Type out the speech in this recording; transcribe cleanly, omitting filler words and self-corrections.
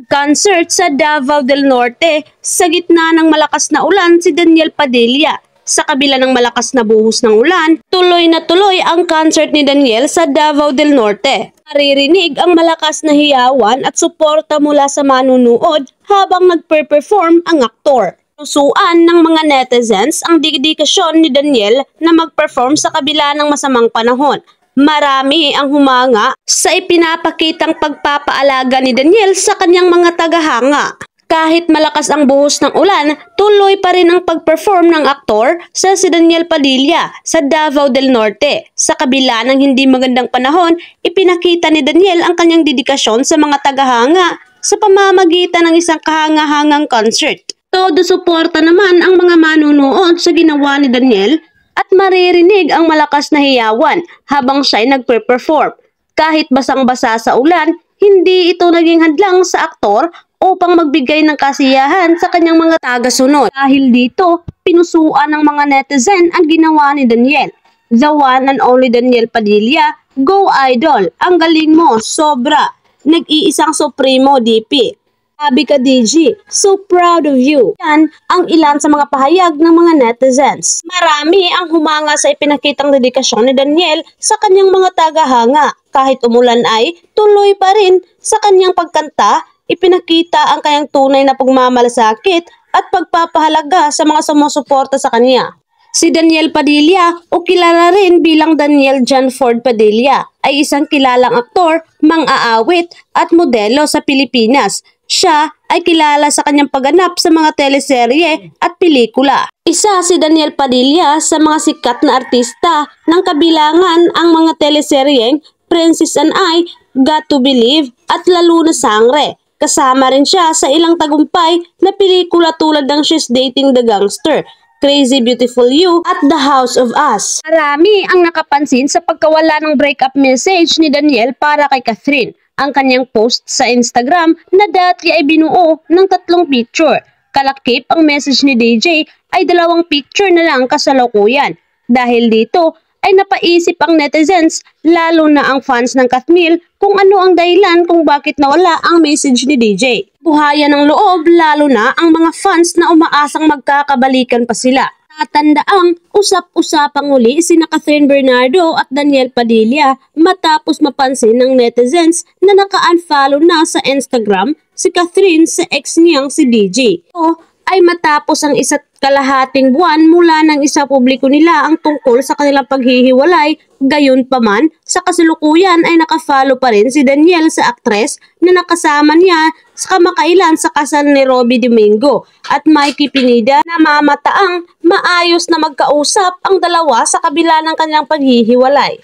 Concert sa Davao del Norte, sa gitna ng malakas na ulan si Daniel Padilla. Sa kabila ng malakas na buhos ng ulan, tuloy na tuloy ang concert ni Daniel sa Davao del Norte. Naririnig ang malakas na hiyawan at suporta mula sa manunood habang nagpe-perform ang aktor. Pusuan ng mga netizens ang dedikasyon ni Daniel na mag-perform sa kabila ng masamang panahon. Marami ang humanga sa ipinapakitang pagpapaalaga ni Daniel sa kanyang mga tagahanga. Kahit malakas ang buhos ng ulan, tuloy pa rin ang pag-perform ng aktor sa si Daniel Padilla sa Davao del Norte. Sa kabila ng hindi magandang panahon, ipinakita ni Daniel ang kanyang dedikasyon sa mga tagahanga sa pamamagitan ng isang kahanga-hangang concert. Todo suporta naman ang mga manunood sa ginawa ni Daniel at maririnig ang malakas na hiyawan habang siya'y nagpe-perform. Kahit basang-basa sa ulan, hindi ito naging hadlang sa aktor upang magbigay ng kasiyahan sa kanyang mga tagasunod. Dahil dito, pinusuan ng mga netizen ang ginawa ni Daniel. The one and only Daniel Padilla, go idol! Ang galing mo, sobra! Nag-iisang Supremo DP. Sabi ka DG, so proud of you. Yan ang ilan sa mga pahayag ng mga netizens. Marami ang humanga sa ipinakitang dedikasyon ni Daniel sa kanyang mga tagahanga. Kahit umulan ay tuloy pa rin sa kanyang pagkanta, ipinakita ang kanyang tunay na pagmamalasakit at pagpapahalaga sa mga sumusuporta sa kanya. Si Daniel Padilla o kilala rin bilang Daniel John Ford Padilla ay isang kilalang aktor, mang-aawit at modelo sa Pilipinas. Siya ay kilala sa kanyang pagganap sa mga teleserye at pelikula. Isa si Daniel Padilla sa mga sikat na artista ng kabilangan ang mga teleseryeng Princess and I, Got to Believe at Lalo na Sangre. Kasama rin siya sa ilang tagumpay na pelikula tulad ng She's Dating the Gangster, Crazy Beautiful You at The House of Us. Marami ang nakapansin sa pagkawala ng breakup message ni Daniel para kay Catherine. Ang kanyang post sa Instagram na dati ay binuo ng 3 picture. Kalakip ang message ni DJ ay 2 picture na lang kasalukuyan. Dahil dito ay napaisip ang netizens, lalo na ang fans ng Katmil, kung ano ang dahilan kung bakit nawala ang message ni DJ. Buhayan ng loob lalo na ang mga fans na umaasang magkakabalikan pa sila. Natandaang usap-usapang uli sina Catherine Bernardo at Daniel Padilla matapos mapansin ng netizens na naka-unfollow na sa Instagram si Catherine sa ex niyang si DJ. O ay matapos ang 1.5 buwan mula nang isapubliko nila ang tungkol sa kanilang paghihiwalay. Gayunpaman, sa kasalukuyan ay nakafollow pa rin si Daniel sa aktres na nakasama niya sa kamakailan sa kasal ni Robby Domingo at Mikey Pineda na mamataang maayos na magkausap ang dalawa sa kabila ng kanilang paghihiwalay.